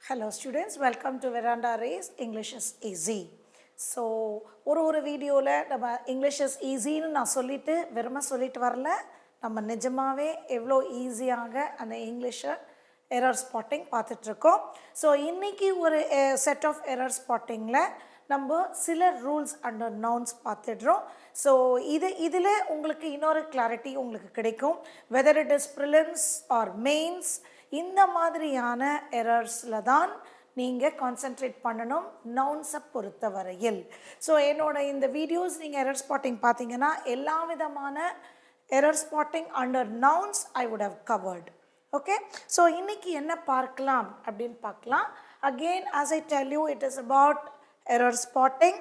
Hello students, welcome to Veranda Race, English is easy. So, ஒரு வீடியோவில் நம்ம English is easyன்னு நான் சொல்லிட்டு வரல. நம்ம நிஜமாவே எவ்வளோ ஈஸியாக அந்த இங்கிலீஷை எரர் ஸ்பாட்டிங் பார்த்துட்ருக்கோம். ஸோ இன்றைக்கி ஒரு செட் ஆஃப் எரர் ஸ்பாட்டிங்கில் நம்ம சில ரூல்ஸ் அண்டர் நவுன்ஸ் பார்த்துடுறோம். ஸோ இதில் உங்களுக்கு இன்னொரு கிளாரிட்டி உங்களுக்கு கிடைக்கும். Whether it is prelims or mains, இந்த மாதிரியான எரர்ஸில் தான் நீங்கள் கான்சென்ட்ரேட் பண்ணணும் நவுன்ஸை பொறுத்த வரையில். ஸோ என்னோட இந்த வீடியோஸ் நீங்கள் எரர் ஸ்பாட்டிங் பார்த்தீங்கன்னா எல்லா விதமான error spotting under nouns I would have covered. Okay, so இன்றைக்கி என்ன பார்க்கலாம் அப்படின்னு பார்க்கலாம். Again as I tell you, it is about error spotting.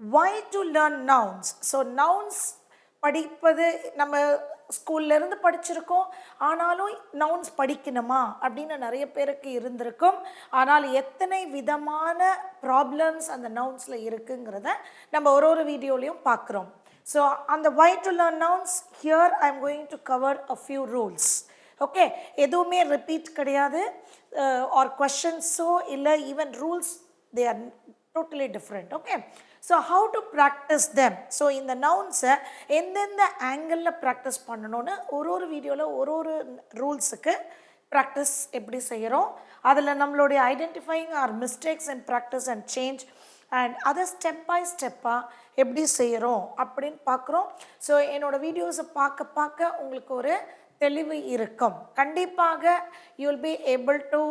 Why to learn nouns? So nouns படிப்பது நம்ம ஸ்கூல்லேருந்து படிச்சிருக்கோம், ஆனாலும் நவுன்ஸ் படிக்கணுமா அப்படின்னு நிறைய பேருக்கு இருந்திருக்கும். ஆனால் எத்தனை விதமான ப்ராப்ளம்ஸ் அந்த நவுன்ஸில் இருக்குங்கிறத நம்ம ஒரு வீடியோலையும் பார்க்குறோம். ஸோ அந்த why to learn nouns, here I am going to cover a few rules. Okay, எதுவுமே ரிப்பீட் கிடையாது, ஆர் கொஷன்ஸோ இல்லை even rules, they are totally different. Okay, so how to practice them. So இந்த நவுன்ஸை எந்தெந்த ஆங்கிளில் ப்ராக்டிஸ் பண்ணணும்னு ஒரு வீடியோவில் ஒரு ரூல்ஸுக்கு ப்ராக்டிஸ் எப்படி செய்கிறோம், அதில் நம்மளுடைய identifying our mistakes and practice and change and அதை ஸ்டெப் பை ஸ்டெப்பாக எப்படி செய்கிறோம் அப்படின்னு பார்க்குறோம். ஸோ என்னோடய வீடியோஸை பார்க்க உங்களுக்கு ஒரு தெளிவு இருக்கும். கண்டிப்பாக you will be able to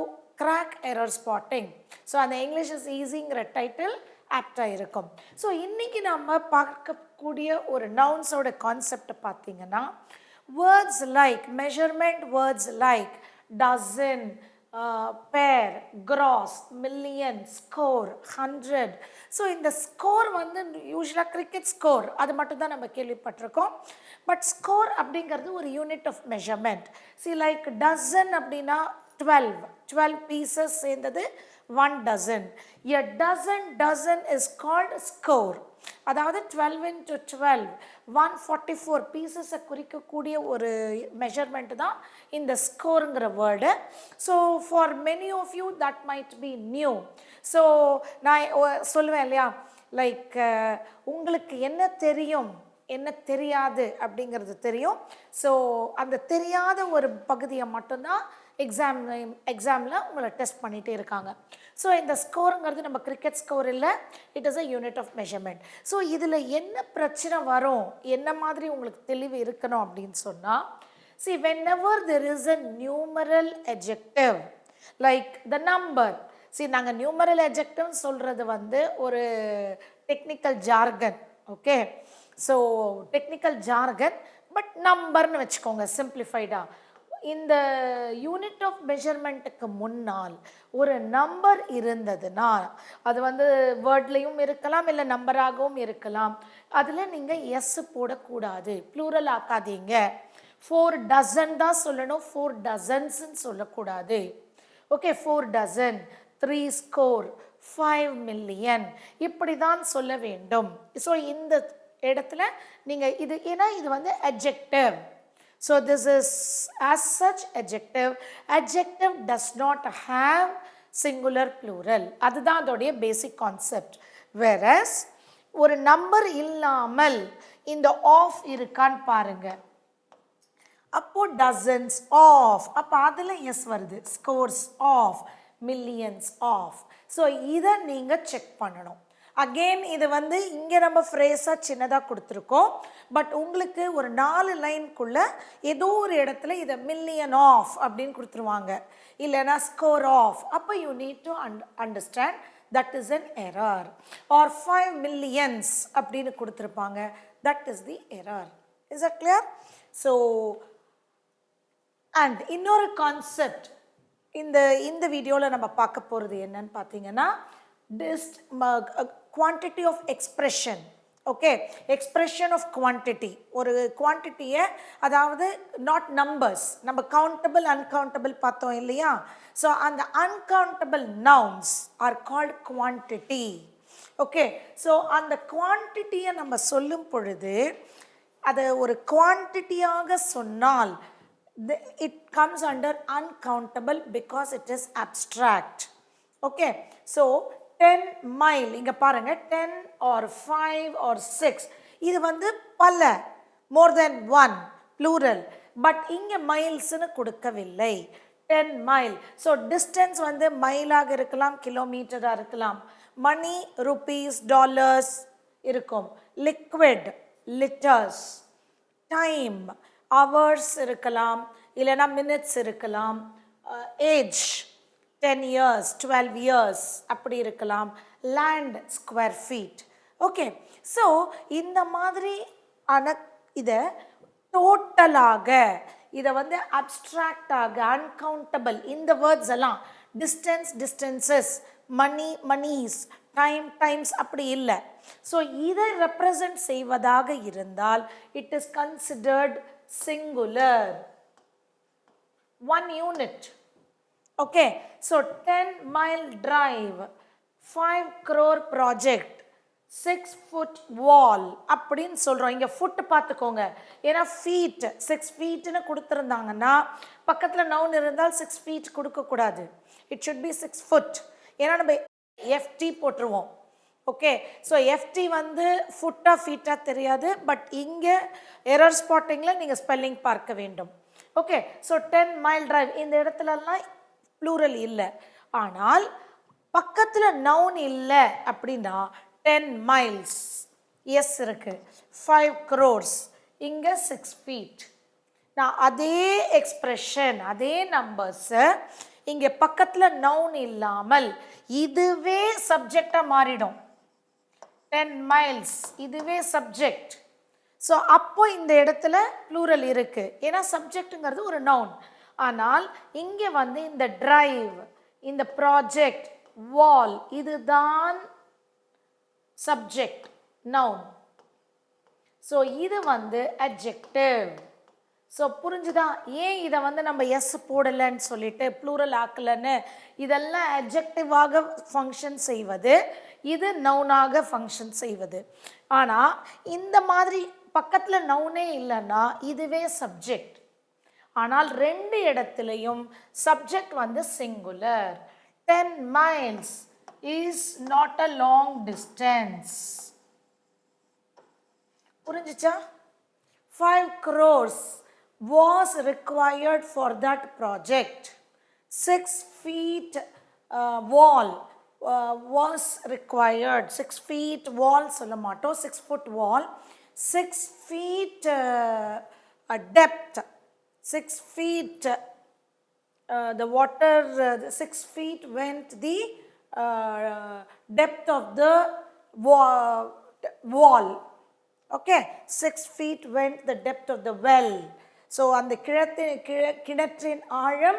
crack error spotting. So அந்த இங்கிலீஷ் இஸ் ஈஸிங்கிற டைட்டில் ஆப்டாக இருக்கும். ஸோ இன்றைக்கி நம்ம பார்க்கக்கூடிய ஒரு நவுன்ஸோட கான்செப்டை பார்த்தீங்கன்னா, words like measurement, words like doesn't, பேர், கிராஸ், மில்லியன், ஸ்கோர், 100. ஸோ இந்த ஸ்கோர் வந்து யூஸ்வலாக கிரிக்கெட் ஸ்கோர் அது மட்டும்தான் நம்ம கேள்விப்பட்டிருக்கோம். பட் ஸ்கோர் அப்படிங்கிறது ஒரு unit of measurement. See like dozen அப்படின்னா 12 பீசஸ் சேர்ந்தது 1 dozen. A dozen is called score. அதாவது 12 into 12 144 பீசஸை குறிக்கக்கூடிய ஒரு மெஷர்மெண்ட் தான் இந்த ஸ்கோருங்கிற word. So for many of you that might be new. So நான் சொல்லுவேன் இல்லையா, லைக் உங்களுக்கு என்ன தெரியும் என்ன தெரியாது அப்படிங்கிறது தெரியும். ஸோ அந்த தெரியாத ஒரு பகுதியை மட்டும்தான் எக்ஸாமில் உங்களை டெஸ்ட் பண்ணிகிட்டே இருக்காங்க. ஸோ இந்த ஸ்கோருங்கிறது நம்ம கிரிக்கெட் ஸ்கோர் இல்லை, it is a unit of measurement. So இதில் என்ன பிரச்சனை வரும், என்ன மாதிரி உங்களுக்கு தெளிவு இருக்கணும் அப்படின்னு சொன்னால், see whenever there is a numeral adjective like the number, see நாங்கள் நியூமரல் adjective சொல்கிறது வந்து ஒரு technical jargon. Okay, so technical jargon, but நம்பர்னு வச்சுக்கோங்க சிம்பிளிஃபைடாக. இந்த யூனிட் ஆஃப் மெஷர்மெண்ட்டுக்கு முன்னால் ஒரு நம்பர் இருந்ததுன்னா அது வந்து வேர்ட்லேயும் இருக்கலாம் இல்லை நம்பராகவும் இருக்கலாம். அதில் நீங்கள் எஸ் போடக்கூடாது, ப்ளூரல் ஆக்காதீங்க. 4 dozen தான் சொல்லணும், 4 dozensன்னு சொல்லக்கூடாது. ஓகே, 4 dozen, 3 score, 5 million இப்படி தான் சொல்ல வேண்டும். ஸோ இந்த இடத்துல நீங்கள் இது ஏன்னா இது வந்து adjective. So this is as such adjective. Adjective does not have singular plural. அதுதான் அதோடைய பேசிக் கான்செப்ட். Whereas ஒரு நம்பர் இல்லாமல் இந்த ஆஃப் இருக்கான்னு பாருங்க. அப்போ டசன்ஸ் ஆஃப், அப்போ அதில் எஸ் வருது, scores of, millions of. So இதை நீங்கள் செக் பண்ணணும். அகெயின் இது வந்து இங்கே நம்ம ஃப்ரேஸாக சின்னதாக கொடுத்துருக்கோம், பட் உங்களுக்கு ஒரு 4 லைனுக்குள்ளே ஏதோ ஒரு இடத்துல இதை மில்லியன் ஆஃப் அப்படின்னு கொடுத்துருவாங்க, இல்லைனா ஸ்கோர் ஆஃப். அப்போ you need to understand that is an error. Or 5 millions அப்படின்னு கொடுத்துருப்பாங்க, that is the error. Is that clear? So and இன்னொரு கான்செப்ட் இந்த வீடியோவில் நம்ம பார்க்க போகிறது என்னன்னு பார்த்தீங்கன்னா, quantity of expression. Okay, expression of quantity. ஒரு குவான்டிட்டியை, அதாவது நாட் நம்பர்ஸ், நம்ம கவுண்டபிள் அன்கவுண்டபிள் பார்த்தோம் இல்லையா. ஸோ அந்த uncountable nouns are called quantity. Okay, so அந்த குவான்டிட்டியை நம்ம சொல்லும் பொழுது அதை ஒரு குவான்டிட்டியாக சொன்னால் it comes under uncountable because it is abstract. Okay, so 10 mile இங்கே பாருங்க 10 ஆர் 5 ஆர் 6 இது வந்து பல, மோர் தென் ஒன் ப்ளூரல். பட் இங்கே மைல்ஸ்னு கொடுக்கவில்லை. 10 மைல். ஸோ டிஸ்டன்ஸ் வந்து மைலாக இருக்கலாம், கிலோமீட்டராக இருக்கலாம். மணி ருபீஸ் டாலர்ஸ் இருக்கும். Liquid litres. டைம் ஹவர்ஸ் இருக்கலாம், இல்லைனா மினிட்ஸ் இருக்கலாம். ஏஜ் 10 இயர்ஸ் 12 இயர்ஸ் அப்படி இருக்கலாம். Land square feet. Okay, so இந்த மாதிரி இதை டோட்டலாக, இதை வந்து அப்ட்ராக்டாக, அன்கவுண்டபிள் இந்த வேர்ட்ஸ் எல்லாம் distance distances, money moneys, time times அப்படி இல்லை. ஸோ இதை ரெப்ரசன்ட் செய்வதாக இருந்தால் it is considered singular, one unit. Okay, so 10 mile drive, 5 crore project, 6 foot wall அப்படின்னு சொல்கிறோம். இங்கே ஃபுட்டு பார்த்துக்கோங்க, ஏன்னா ஃபீட் 6 feetன்னு கொடுத்துருந்தாங்கன்னா பக்கத்தில் நவுன் இருந்தால் 6 feet கொடுக்கக்கூடாது. It should be 6 foot. ஏன்னா நம்ம எஃப்டி போட்டுருவோம். ஓகே, ஸோ எஃப்டி வந்து ஃபுட்டாக ஃபீட்டாக தெரியாது. பட் இங்கே எரர் ஸ்பாட்டிங்கில் நீங்கள் ஸ்பெல்லிங் பார்க்க வேண்டும். ஓகே, ஸோ 10 மைல் டிரைவ் இந்த இடத்துலலாம் ப்ளூரல் இல்லை. ஆனால் பக்கத்தில் நவுன் இல்லை அப்படின்னா 10 மைல்ஸ் எஸ் இருக்கு, 5 crores இங்கே 6 feet. நான் அதே எக்ஸ்பிரஷன் அதே நம்பர்ஸை இங்கே பக்கத்தில் நவுன் இல்லாமல் இதுவே சப்ஜெக்டாக மாறிடும். 10 miles இதுவே சப்ஜெக்ட். ஸோ அப்போ இந்த இடத்துல ப்ளூரல் இருக்கு, ஏன்னா சப்ஜெக்ட்டுங்கிறது ஒரு நவுன். ஆனால் இங்கே வந்து இந்த டிரைவ், இந்த ப்ராஜெக்ட், வால் இதுதான் சப்ஜெக்ட் நவுன். ஸோ இது வந்து அட்ஜெக்டிவ். ஸோ புரிஞ்சுதா ஏன் இதை வந்து நம்ம எஸ் போடலைன்னு சொல்லிட்டு ப்ளூரல் ஆக்கலைன்னு? இதெல்லாம் அட்ஜெக்டிவாக ஃபங்க்ஷன் செய்வது, இது நவுனாக ஃபங்க்ஷன் செய்வது. ஆனால் இந்த மாதிரி பக்கத்தில் நவுனே இல்லைன்னா இதுவே சப்ஜெக்ட். ஆனால் ரெண்டு இடத்துலையும் சப்ஜெக்ட் வந்து singular. 10 miles is not a long distance. புரிஞ்சுச்சா? 5 crores was required for that project. 6 feet wall was required. 6 feet wall சொல்ல மாட்டோம், 6 foot wall. 6 feet depth, 6 feet the water, 6 feet went the depth of the wall. Okay, 6 feet went the depth of the well. So அந்த கிணற்றின் ஆழம்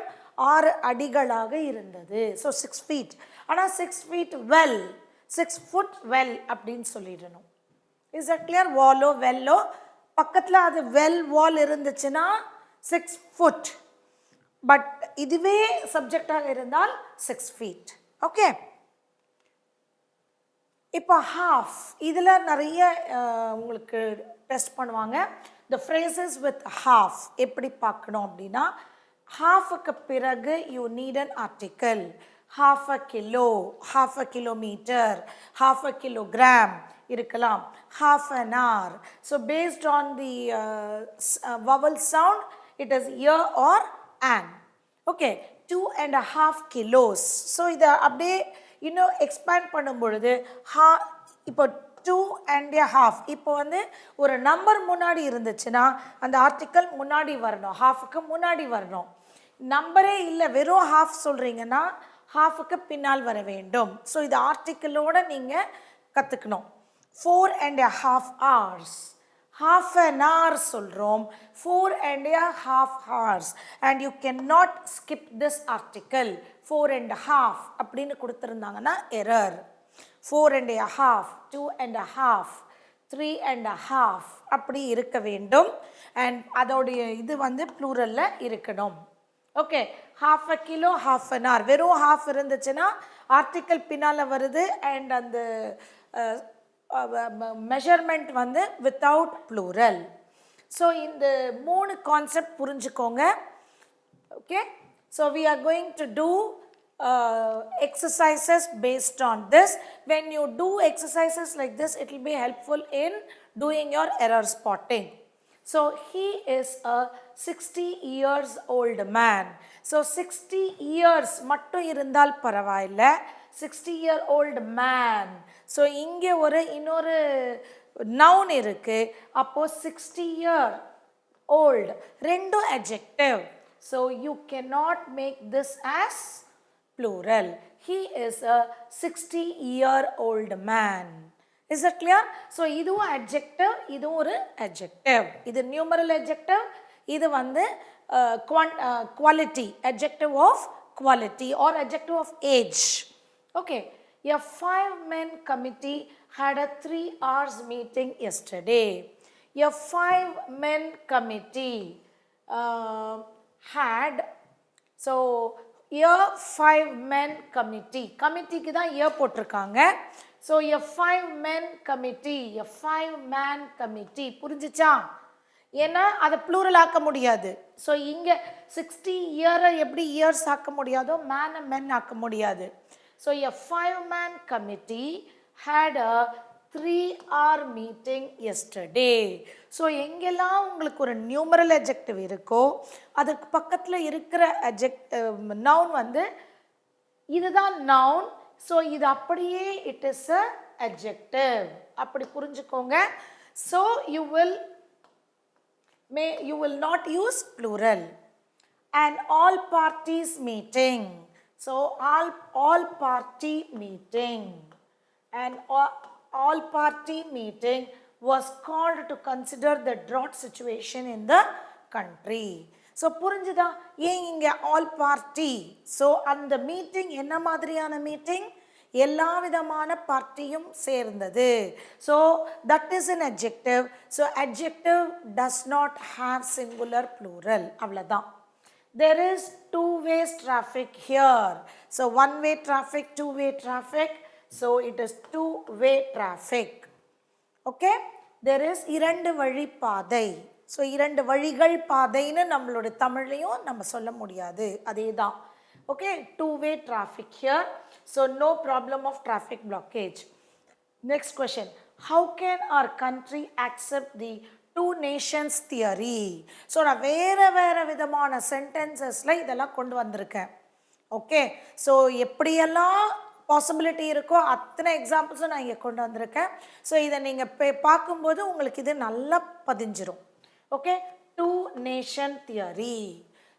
6 அடிகளாக இருந்தது. So 6 feet. ஆனால் 6 feet well, 6 foot well அப்படின்னு சொல்லிடணும். Is a clear? வாலோ வெல்லோ பக்கத்தில் அது வெல் வால் இருந்துச்சுன்னா 6 foot. பட் இதுவே சப்ஜெக்டாக இருந்தால் 6 feet. ஓகே, இப்போ ஹாஃப் இதில் நிறைய உங்களுக்கு டெஸ்ட் பண்ணுவாங்க. the phrases with half எப்படி பார்க்கணும் அப்படின்னா, ஹாஃபுக்கு பிறகு you need an article. half a kilo, half a kilometer, half a kilogram இருக்கலாம், half an hour. So based on the vowel sound it is ear or an. Okay, 2.5 kilos. So இதை அப்படியே இன்னும் expand பண்ணும் பொழுது இப்போ 2.5 இப்போ வந்து ஒரு நம்பர் முன்னாடி இருந்துச்சுன்னா அந்த ஆர்டிக்கல் முன்னாடி வரணும், ஹாஃபுக்கு முன்னாடி வரணும். நம்பரே இல்லை வெறும் ஹாஃப் சொல்கிறீங்கன்னா ஹாஃபுக்கு பின்னால் வர வேண்டும். ஸோ இது ஆர்டிக்கலோடு நீங்கள் கற்றுக்கணும். 4.5 hours, half an hour சொல்கிறோம், 4.5 hours. and you cannot skip this article. 4.5 அப்படின்னு கொடுத்துருந்தாங்கன்னா எரர். 4.5, 2.5, 3.5 அப்படி இருக்க வேண்டும். அண்ட் அதோடைய இது வந்து ப்ளூரலில் இருக்கணும். Okay, half a kilo, half an hour. வெறும் half இருந்துச்சுன்னா ஆர்டிக்கல் பின்னால் வருது அண்ட் அந்த மெஷர்மெண்ட் வந்து வித்தவுட் ப்ளூரல். ஸோ இந்த 3 கான்செப்ட் புரிஞ்சுக்கோங்க. Okay, so we are going to do exercises based on this. When you do exercises like this, it will be helpful in doing your error spotting. So he is a 60 years old man. So 60 years மட்டும் இருந்தால் பரவாயில்ல, 60-year-old man. So இங்கே இன்னொரு noun இருக்கு, அப்போ 60-year old ரெண்டும் adjective. So you cannot make this as plural. He is a 60-year-old man. Is that clear? So இதுவும் adjective, இதுவும் ஒரு adjective. இது numeral adjective, இது quality, adjective of quality or adjective of age. Okay. A 5-man committee had a 3 hours meeting yesterday. A 5-man committee had, so a 5-man committee, committeeக்கு தான் a போட்டிருக்காங்க. So a 5-man committee, a 5-man committee, புரிஞ்சுச்சா? ஏன்னா அதை plural ஆக்க முடியாது. So இங்கே 60 இயரை எப்படி years ஆக்க முடியாதோ மேனை மென் ஆக்க முடியாது. So a 5-man committee had a 3-hour meeting yesterday. So எங்கெல்லாம் உங்களுக்கு ஒரு நியூமரல் adjective இருக்கோ அதுக்கு பக்கத்தில் இருக்கிற noun இதுதான் noun. ஸோ இது அப்படியே it is a adjective. அப்படி புரிஞ்சுக்கோங்க. So you will not use plural. And all parties meeting. So all party meeting. And all party meeting was called to consider the drought situation in the country. So புரிஞ்சுதா? ஏன் இங்கே all party? So அந்த meeting என்ன மாதிரியான meeting? எல்லா விதமான பார்ட்டியும் சேர்ந்தது. So that is an adjective. So adjective does not have singular plural. அவ்வளவுதான். There is two-way traffic here. So one-way traffic, two-way traffic. So it is two-way traffic. Okay? There is இரண்டு வழி பாதை. So இரண்டு வழிகள் பாதைன்னு நம்மளோட தமிழ்லையும் நம்ம சொல்ல முடியாது, அதே தான். Okay, two-way traffic here. So no problem of traffic blockage. Next question. How can our country accept the two nations theory? So நான் வேறு விதமான சென்டென்சஸில் இதெல்லாம் கொண்டு வந்திருக்கேன். ஓகே, ஸோ எப்படியெல்லாம் பாசிபிலிட்டி இருக்கோ அத்தனை எக்ஸாம்பிள்ஸும் நான் இங்கே கொண்டு வந்திருக்கேன். ஸோ இதை நீங்கள் பார்க்கும்போது உங்களுக்கு இது நல்லா பதிஞ்சிரும். Okay, two nation theory.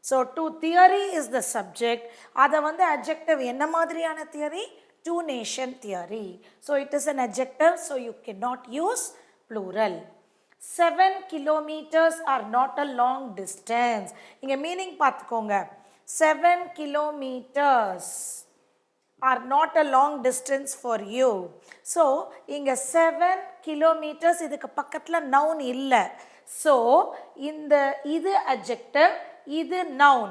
So two theory is the subject. Adha adjective enna madriyana theory? Two nation theory. So it is an adjective, so you cannot use plural. 7 kilometers are not a long distance. Inga meaning paathukonga. 7 kilometers are not a long distance for you. So inga 7 kilometers idukku pakkathula noun illa. So இது adjective, இது noun.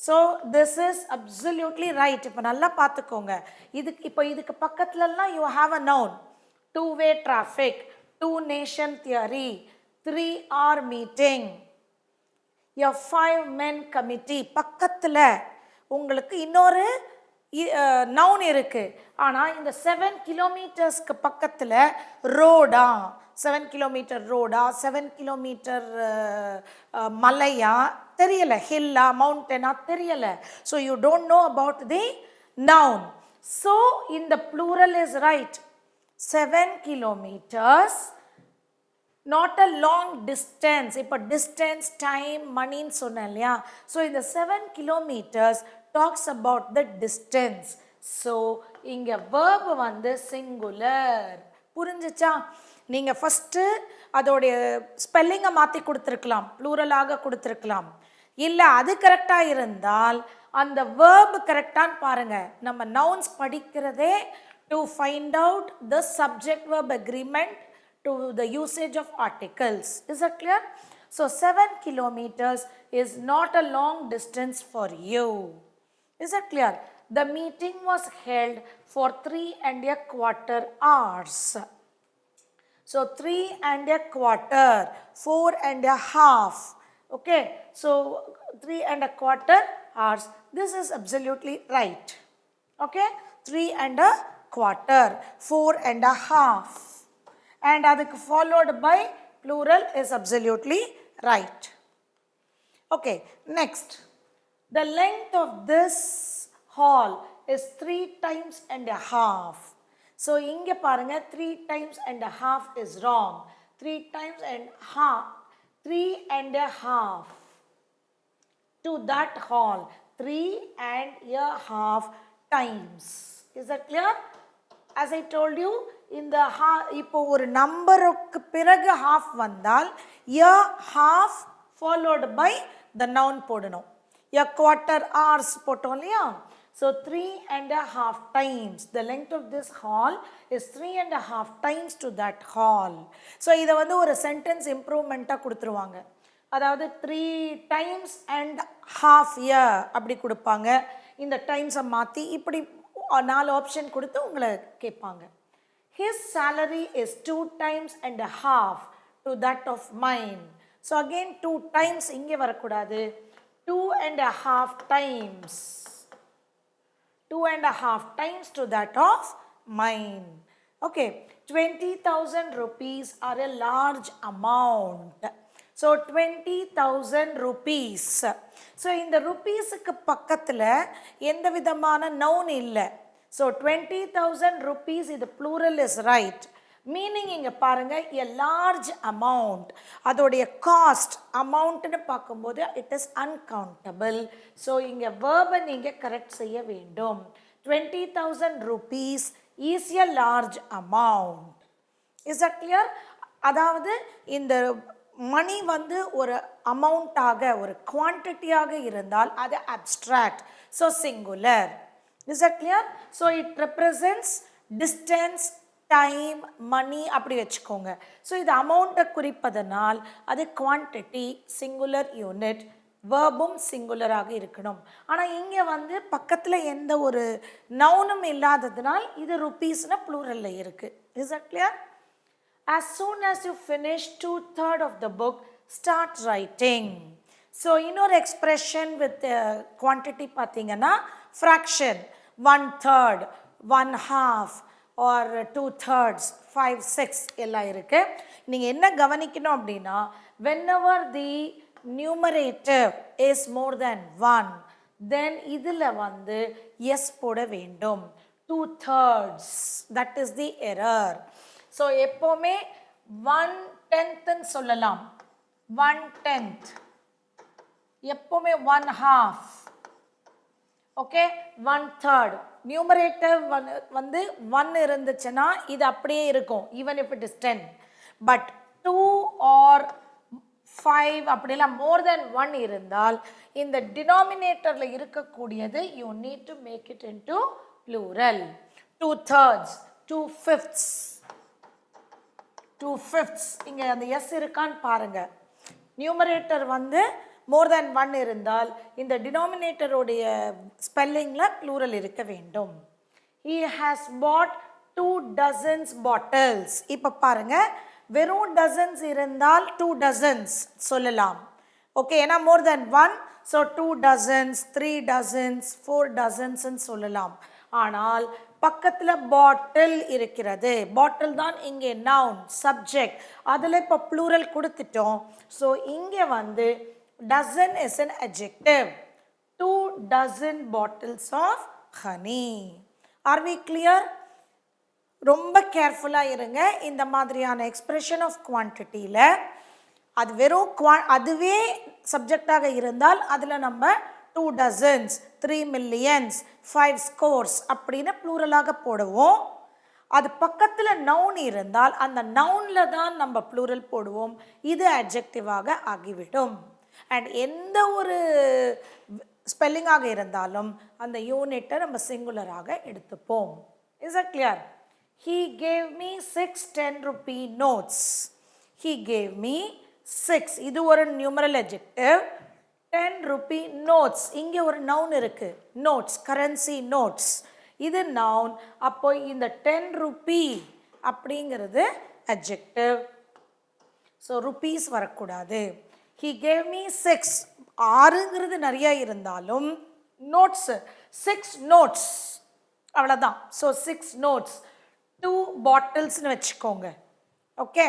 So this is absolutely right. இப்போ நல்லா பார்த்துக்கோங்க. இதுக்கு பக்கத்துலலாம் you have a noun. Two-way traffic, two nation theory, 3-hour meeting, a 5-man committee. பக்கத்துல உங்களுக்கு இன்னொரு noun இருக்கு. ஆனால் இந்த 7 கிலோமீட்டர்ஸ்க்கு பக்கத்தில் ரோடா, 7 கிலோமீட்டர் ரோடா, 7 கிலோமீட்டர் மலையா தெரியல, ஹில்லா மவுண்டனா தெரியல. So you don't know about the noun. So இந்த plural is right. 7 kilometers, not a long distance. இப்போ distance, time, moneyன்னு சொன்னேன் இல்லையா? ஸோ இந்த 7 kilometers talks about the distance. So இங்க verb singular. புரிஞ்சுச்சா? நீங்க ஃபர்ஸ்ட் அதோடைய ஸ்பெல்லிங்கை மாற்றி கொடுத்துருக்கலாம், ப்ளூரலாக கொடுத்துருக்கலாம். இல்லை அது கரெக்டாக இருந்தால் அந்த வேர்ப் கரெக்டான்னு பாருங்கள். நம்ம நவுன்ஸ் படிக்கிறதே to find out the subject verb agreement to the usage of articles. Is it clear? So 7 kilometers is not a long distance for you. Is it clear? The meeting was held for 3¼ hours. So 3¼ 4½. Okay, so 3¼ hours. This is absolutely right. Okay, 3 and a quarter, 4 and a half. And adukku followed by plural is absolutely right. Okay, next. The length of this hall is 3 times and a half. So inge parunga 3 times and a half is wrong. 3 times and half. 3 and a half to that hall. 3 and a half times. Is that clear? As I told you, in the இப்போ ஒரு நம்பருக்கு பிறகு half வந்தால் a half followed by the noun போடணும். a quarter hours போட்டோம் இல்லையா? So 3 and a half times. The length of this hall is 3 and a half times to that hall. So இதை வந்து ஒரு sentence improvement-ஆ கொடுத்துருவாங்க. அதாவது 3 times and half year அப்படி கொடுப்பாங்க. இந்த டைம்ஸை மாற்றி இப்படி 4 ஆப்ஷன் கொடுத்து உங்களை கேட்பாங்க. His salary is 2 times and a half to that of mine. So again 2 times இங்கே வரக்கூடாது. 2 and a half times. 2 and a half times to that of mine. Okay, 20,000 rupees are a large amount. So 20,000 rupees. So இந்த rupeesக்கு பக்கத்தில் எந்த விதமான noun இல்லை. So 20,000 rupees இது plural is right. Meaning இங்கே பாருங்க a large amount. அதோடைய cost amountனு பார்க்கும்போது it is uncountable. So இங்கே verb நீங்கள் correct செய்ய வேண்டும். 20,000 rupees is a large amount. Is that clear? அதாவது இந்த மணி வந்து ஒரு அமௌண்ட்டாக ஒரு குவான்டிட்டியாக இருந்தால் அது abstract. So singular. Is that clear? So it represents distance, time, money அப்படி வச்சுக்கோங்க. ஸோ இது அமௌண்ட்டை குறிப்பதனால் அது குவான்டிட்டி, சிங்குலர் யூனிட், வேர்பும் சிங்குலராக இருக்கணும். ஆனால் இங்கே வந்து பக்கத்தில் எந்த ஒரு நவுனும் இல்லாததுனால் இது ருப்பீஸ்னு ப்ளூரலில் இருக்குது. Is that clear? As soon as you finish 2/3 of the book, start writing. So, இன்னொரு expression with quantity பார்த்தீங்கன்னா fraction, 1/3, 1/2 or 2/3, 5, 6 எல்லாம் இருக்கு. நீங்கள் என்ன கவனிக்கணும் அப்படின்னா whenever the numerator is more than 1, then இதில் வந்து yes போட வேண்டும். 2/3, that is the error. So எப்போவுமே 1/10 சொல்லலாம். 1/10 எப்போவுமே 1/2. ஓகே, 1/3. நியூமரேட்டர் வந்து 1 இருந்துச்சுன்னா இது அப்படியே இருக்கும், even if it is 10. But 2 or 5 அப்படிலாம் மோர் தென் 1 இருந்தால் இந்த டினாமினேட்டரில் இருக்கக்கூடியது you need to make it into plural. 2/3, 2/5. 2/5 இங்கே அந்த எஸ் இருக்கான்னு பாருங்க. நியூமரேட்டர் வந்து மோர் தேன் 1 இருந்தால் இந்த டினாமினேட்டருடைய ஸ்பெல்லிங்கில் ப்ளூரல் இருக்க வேண்டும். He has bought 2 dozens bottles. இப்போ பாருங்க, வெறும் டசன்ஸ் இருந்தால் 2 dozens சொல்லலாம். ஓகே, ஏன்னா மோர் தேன் 1, ஸோ 2 dozens, 3 dozens, 4 dozens சொல்லலாம். ஆனால் பக்கத்தில் பாட்டில் இருக்கிறது. பாட்டில் தான் இங்கே நவுன், சப்ஜெக்ட். அதில் இப்போ ப்ளூரல் கொடுத்துட்டோம். ஸோ இங்கே வந்து dozen is an adjective. 2 dozen bottles of honey. Are we clear? ரொம்ப கேர்ஃபுல்லாக இருங்க. இந்த மாதிரியான எக்ஸ்பிரஷன் ஆஃப் குவான்டிட்டியில் அது வெறும் அதுவே சப்ஜெக்டாக இருந்தால் அதில் நம்ம 2 dozens, 3 millions, 5 scores அப்படின்னு ப்ளூரலாக போடுவோம். அது பக்கத்தில் நவுன் இருந்தால் அந்த நவுனில் தான் நம்ம ப்ளூரல் போடுவோம். இது அட்ஜெக்டிவாக ஆகிவிடும். அண்ட் எந்த ஒரு ஸ்பெல்லிங்காக இருந்தாலும் அந்த யூனிட்டை நம்ம சிங்குலராக எடுத்துப்போம். Is it clear? He gave me 6 10 rupee notes. He gave me 6. இது ஒரு நியூமரல் adjective. 10 rupee notes. இங்கே ஒரு நவுன் இருக்கு, notes, currency notes. இது நவுன். அப்போ இந்த 10 rupee அப்படிங்கிறது adjective. ஸோ rupees வரக்கூடாது. He gave me 6. 6ங்கிறது நிறைய இருந்தாலும் notes, 6 notes அவ்வளோதான். ஸோ 6 notes, 2 bottles-னு வச்சுக்கோங்க. ஓகே,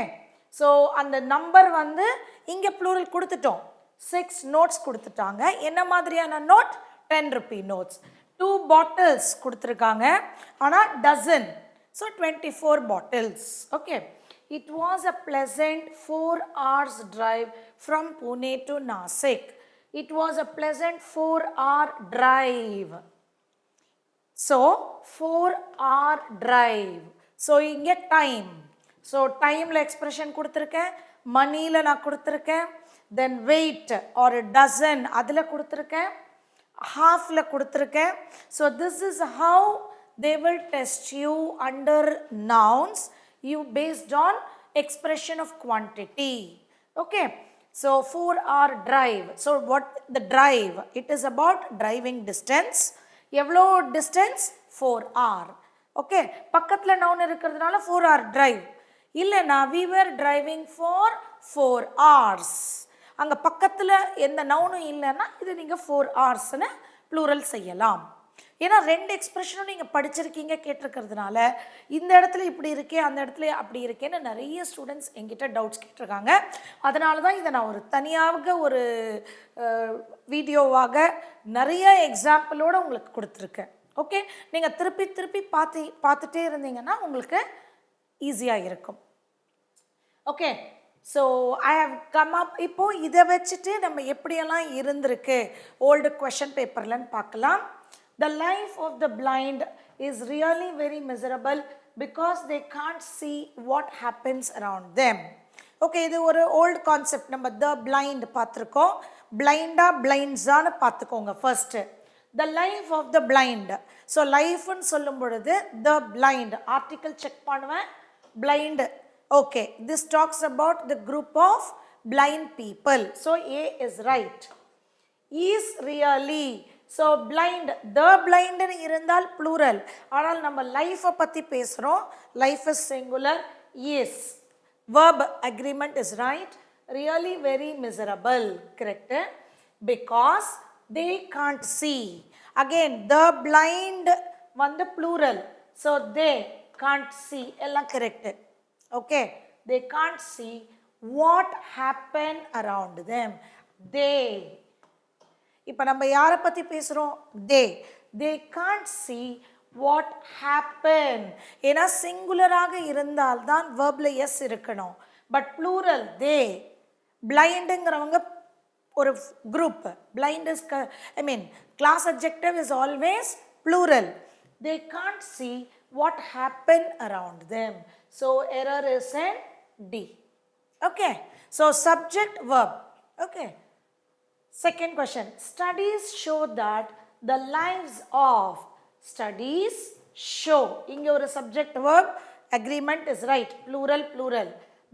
ஸோ அந்த நம்பர் வந்து இங்கே ப்ளூரல் கொடுத்துட்டோம். 6 notes கொடுத்துட்டாங்க. என்ன மாதிரியான நோட்? 10 rupee notes. 2 bottles கொடுத்துருக்காங்க, ஆனால் dozen. So 24 bottles. Okay, it was a pleasant 4 hours drive from Pune to Nasik. It was a pleasant 4-hour drive. So 4-hour drive. So இங்கே time. So டைமில் expression கொடுத்துருக்கேன், மணியில் நான் கொடுத்துருக்கேன், தென் wait ஒரு dozen அதில் கொடுத்துருக்கேன், ஹாஃபில் கொடுத்துருக்கேன். So this is how they will test you under nouns, you based on expression of quantity. Okay, so 4-hour drive. So what the drive? It is about driving distance. எவ்வளோ distance? 4 hour. Okay, பக்கத்தில் noun இருக்கிறதுனால 4-hour drive. இல்லைனா we were driving for 4 hours. அங்கே பக்கத்தில் எந்த நவுனும் இல்லைன்னா இது நீங்கள் 4 ஹவர்ஸ்னு ப்ளூரல் செய்யலாம். ஏன்னா 2 எக்ஸ்பிரஷனும் நீங்கள் படிச்சிருக்கீங்க, கேட்டிருக்கிறதுனால இந்த இடத்துல இப்படி இருக்கே, அந்த இடத்துல அப்படி இருக்கேன்னு நிறைய ஸ்டூடெண்ட்ஸ் எங்கிட்ட டவுட்ஸ் கேட்டிருக்காங்க. அதனால தான் இதை நான் ஒரு தனியாக ஒரு வீடியோவாக நிறைய எக்ஸாம்பிளோடு உங்களுக்கு கொடுத்துருக்கேன். ஓகே, நீங்கள் திருப்பி திருப்பி பார்த்துட்டே இருந்தீங்கன்னா உங்களுக்கு ஈஸியாக இருக்கும். Okay, so I have come up. இப்போது இதை வச்சுட்டு நம்ம எப்படியெல்லாம் இருந்திருக்கு ஓல்டு கொஷன் பேப்பர்லன்னு பார்க்கலாம். The life of the blind is really very miserable because they can't see what happens around them. Okay, இது ஒரு ஓல்டு கான்செப்ட். நம்ம த பிளைண்ட் பார்த்துருக்கோம். பிளைண்டா பிளைண்ட்ஸான்னு பார்த்துக்கோங்க first. The life of the blind. So லைஃப்னு சொல்லும் பொழுது த பிளைண்ட் ஆர்டிக்கல் செக் பண்ணுவேன், blind. Okay, this talks about the group of blind people. So A is right. Is really. So blind, the blind இருந்தால் plural. ஆனால் நம்ம லைஃப்பை பற்றி பேசுகிறோம். Life is singular. Is. Verb agreement is right. Really very miserable. Correct. Because they can't see. Again, the blind வந்து plural. So they can't see. எல்லாம் correct. Okay, they can't see what happened around them. They. இப்போ நம்ம யாரை பற்றி பேசுகிறோம்? they can't see what happened. ஏன்னா சிங்குலராக இருந்தால்தான் வேர்பில் எஸ் இருக்கணும். But plural they. பிளைண்டுங்கிறவங்க ஒரு group. Blind is class adjective is always plural. they can't see what happened around them. So error is in D. Okay, so subject verb. Okay, second question. Studies show that the lives of. Studies show. இங்கே ஒரு subject verb agreement is right. Plural, plural.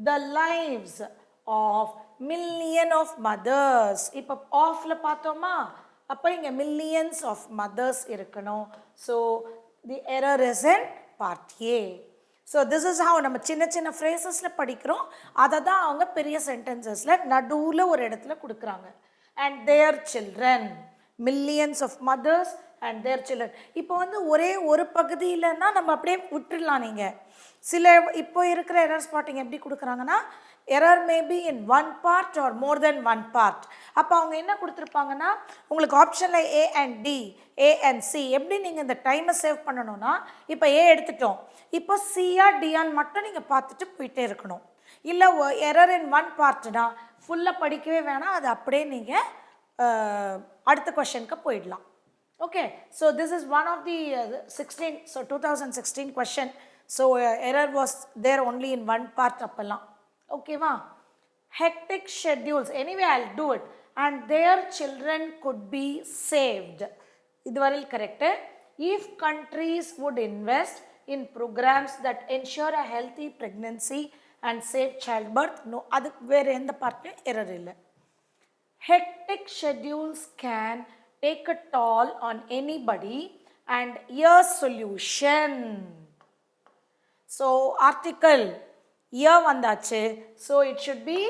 The lives of million of mothers. இப்போ offல பார்த்தோமா, அப்போ இங்கே millions of mothers இருக்கணும். So the error is in part A. So this is how நம்ம சின்ன சின்ன ஃப்ரேசஸில் படிக்கிறோம், அதை தான் அவங்க பெரிய சென்டென்சஸில் நடுவில் ஒரு இடத்துல கொடுக்குறாங்க. And their children, millions of mothers and their children. இப்போ வந்து ஒரே ஒரு பகுதியிலன்னா நம்ம அப்படியே விட்டுடலாம். நீங்கள் சில இப்போ இருக்கிற எரர் ஸ்பாட்டிங் எப்படி கொடுக்குறாங்கன்னா, error maybe in one part or more than one part. அப்போ அவங்க என்ன கொடுத்துருப்பாங்கன்னா, உங்களுக்கு ஆப்ஷனில் A and D, A and C. எப்படி நீங்கள் இந்த டைமை சேவ் பண்ணணும்னா, இப்போ ஏ எடுத்துட்டோம், இப்போ சியா டியான்னு மட்டும் நீங்கள் பார்த்துட்டு போயிட்டே இருக்கணும். இல்லை எரர் இன் ஒன் பார்ட்னா ஃபுல்லாக படிக்கவே வேணாம், அது அப்படியே நீங்கள் அடுத்த கொஷனுக்கு போயிடலாம். Okay, so this is one of the 2016 question. So error was there only in one part அப்பெல்லாம். ஓகேவா? hectic schedules, anyway I'll do it, and their children could be saved. இதுவரையில் correct. if countries would invest in programs that ensure a healthy pregnancy and safe childbirth, no, அது வேறு எந்த பார்ட்லையும் error இல்லை. hectic schedules can take a toll on anybody and a solution. So article here வந்தாச்சு, so it should be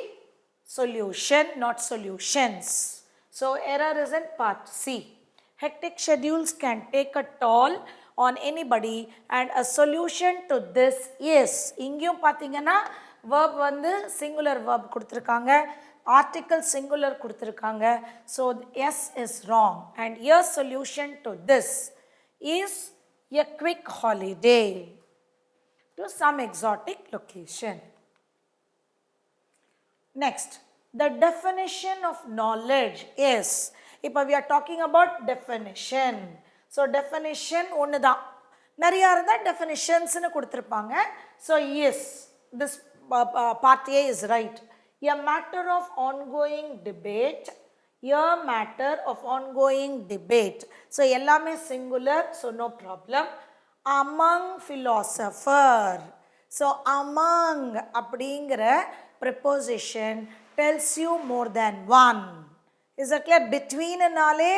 solution, not solutions. So error is in part C. Hectic schedules can take a toll on anybody and a solution to this is. இங்கேயும் பார்த்தீங்கன்னா verb வந்து singular verb கொடுத்துருக்காங்க, article singular கொடுத்துருக்காங்க. So yes is wrong and your solution to this is a quick holiday to some exotic location. Next, the definition of knowledge is, இப்போ we are talking about definition. So definition ஒன்று தான், நிறையா இருந்தால் definitions-னு கொடுத்துருப்பாங்க. So yes, this part A is right. A matter of ongoing debate, a matter of ongoing debate. So எல்லாமே singular, so no problem. Among philosopher. So among அப்படிங்கிற preposition tells you more than one. Is that clear? Between நாலே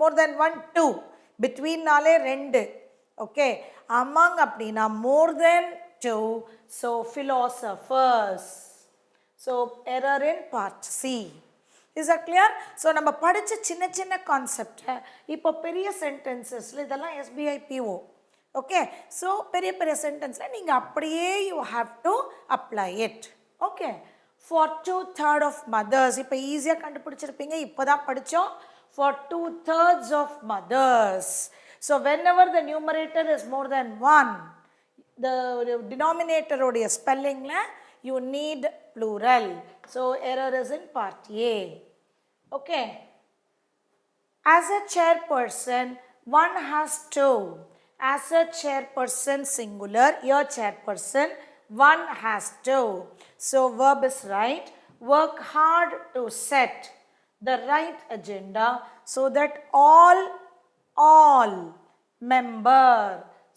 more than one, two. Between நாலே ரெண்டு. Okay. Among அப்படின்னா more than two. So philosophers. So error in part C. Is that clear? So நம்ம படிச்ச சின்ன சின்ன concept இப்போ பெரிய சென்டென்சஸ்ல இதெல்லாம் SBIPO. Okay. So பெரிய பெரிய சென்டென்ஸ்ல நீங்க அப்படியே you have to apply it. Okay. For 2/3 of mothers, இப்போ ஈஸியாக கண்டுபிடிச்சிருப்பீங்க, இப்போ தான் படித்தோம். For 2/3 of mothers. So whenever the numerator is more than one, the denominator உடைய spellingல you need plural. So error is in part A. Okay. As a chairperson, one has two. As a chairperson singular, your chairperson, one has two. So verb is right. Work hard to set the right agenda so that all member.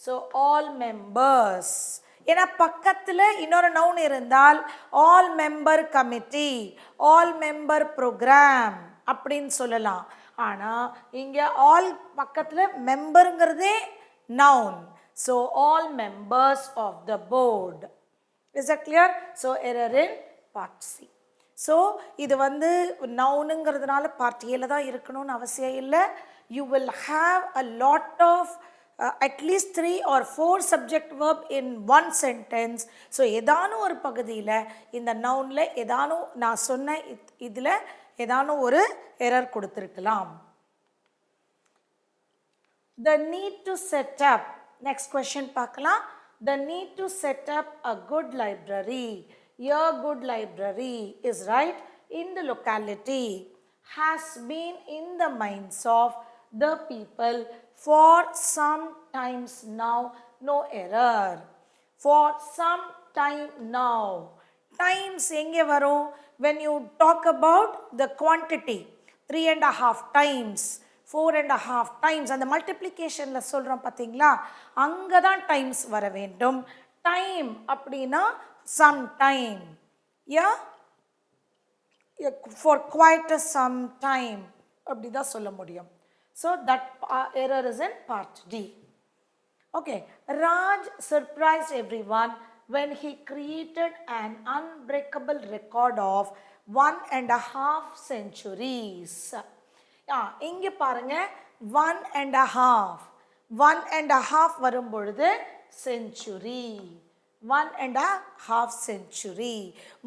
So all members. ஏன்னா பக்கத்தில் இன்னொரு noun இருந்தால் all member committee, all member program அப்படின்னு சொல்லலாம். ஆனால் இங்கே all பக்கத்தில் மெம்பருங்கிறதே noun. So all members of the board. Is that clear? So error in part C. So இது வந்து நவுனுங்கிறதுனால part Aல தான் இருக்கணும்னு அவசியம் இல்லை. You will have a lot of at least 3 or 4 subject verb in one sentence. So ஏதானும் ஒரு பகுதியில் இந்த நவுனில் ஏதானும் நான் சொன்ன இதில் ஏதானும் ஒரு எரர் கொடுத்துருக்கலாம். The need to set up. Next question பார்க்கலாம். The need to set up a good library. Your good library is right in the locality has been in the minds of the people for some times now. No error. For some time now. Times எங்கே வரும்? When you talk about the quantity, 3.5 times, 4.5 times, அந்த மல்டிப்ளிகேஷனில் சொல்கிறோம் பார்த்தீங்களா, அங்கே தான் times வர வேண்டும். Time அப்படின்னா some time, yeah for quite a some time அப்படி தான் சொல்ல முடியும். So that error is in part D. Okay, Raj surprised everyone when he created an unbreakable record of 1.5 centuries. இங்கே பாருங்க 1.5 வரும் பொழுது செஞ்சுரி, 1.5 century.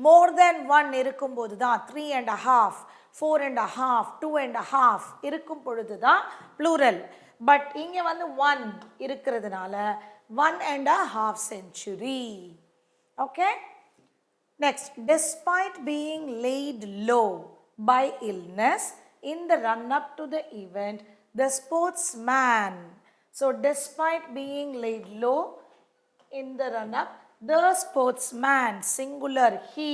More than 1 இருக்கும் போது தான் 3.5, 4.5, 2.5 இருக்கும் பொழுது தான் plural. But இங்கே வந்து 1 இருக்கிறதுனால 1.5 century. Okay. Next, despite being laid low by illness in the run-up to the event, the sportsman. So, despite being laid low in the run-up, the sportsman, singular, he.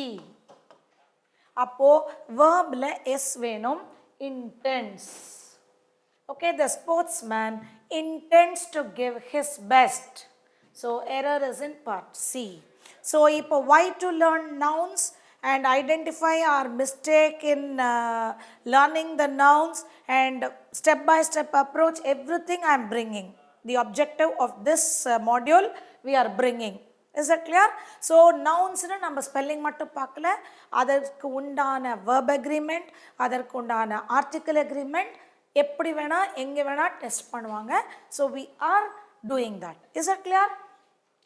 அப்போ verbல s வேணும், intends. Okay, the sportsman intends to give his best. So, error is in part C. So, இப்போ why to learn nouns and identify our mistake in learning the nouns and step by step approach, everything I am bringing. The objective of this module we are bringing. Is that clear? So, nouns நம்ம spelling மட்டும் பார்க்கல, அதற்கு உண்டான verb agreement, அதற்கு உண்டான article agreement, எப்படி வேணா எங்கே வேணா டெஸ்ட் பண்ணுவாங்க. So we are doing that. Is that clear?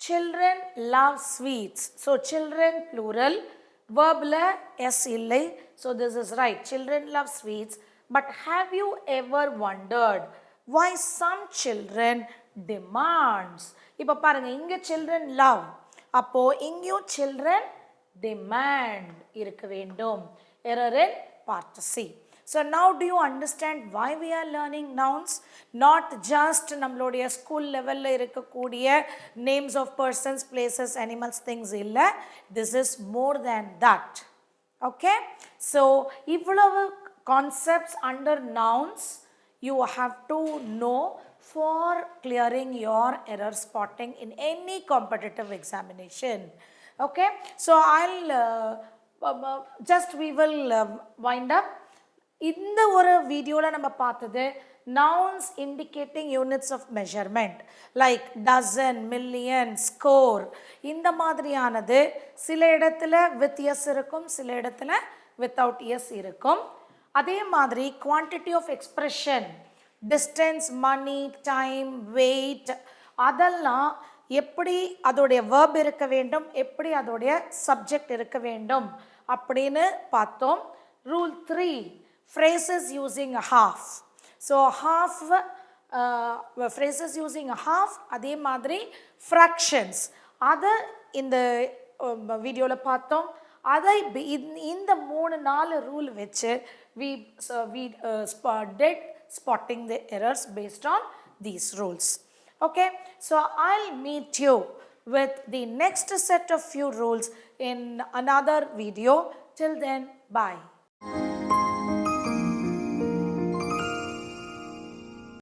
Children love sweets. So children plural. Verb la s illai. So this is right. Children love sweets. But have you ever wondered why some children demands? இப்போ பாருங்க இங்க children love. அப்போ இங்கேயும் children demand இருக்க வேண்டும். Error in part C. So now do you understand why we are learning nouns? Not just நம்மளுடைய school லெவலில் இருக்கக்கூடிய names of persons, places, animals, things இல்லை. This is more than that. Okay? So இவ்வளவு concepts under nouns you have to know for clearing your error spotting in any competitive examination. Okay? So I'll just we will wind up. இந்த ஒரு வீடியோவில் நம்ம பார்த்தது nouns indicating units of measurement like dozen, million, score. இந்த மாதிரியானது சில இடத்துல with yes இருக்கும், சில இடத்துல without yes இருக்கும். அதே மாதிரி quantity of expression, distance, money, time, weight, அதெல்லாம் எப்படி அதோடைய verb இருக்க வேண்டும், எப்படி அதோடைய subject இருக்க வேண்டும் அப்படின்னு பார்த்தோம். Rule 3, phrases using a half. So half phrases using a half, அதே மாதிரி fractions, அதை இந்த வீடியோவில் பார்த்தோம். அதை இந்த 3-4 ரூல் வச்சு we did spotting the errors based on these rules. Okay, so I'll meet you with the next set of few rules in another video. Till then, bye.